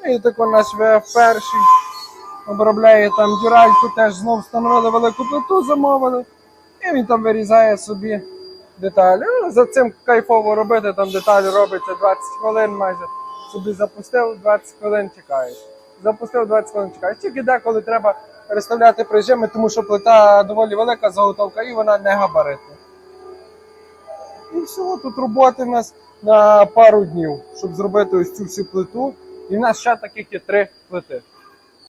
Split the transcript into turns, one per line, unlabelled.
І тако наш ВФ перший обробляє там дюральку, теж знов встановили велику плиту, замовили. І він там вирізає собі деталі. За цим кайфово робити, там деталі робиться 20 хвилин майже. Собі запустив, 20 хвилин чекаєш. Запустив, 20 хвилин чекаєш. Тільки деколи треба переставляти прижими, тому що плита доволі велика заготовка і вона не габаритна. І все, тут роботи в нас на пару днів, щоб зробити ось цю всю плиту. І в нас ще таких є 3 плити.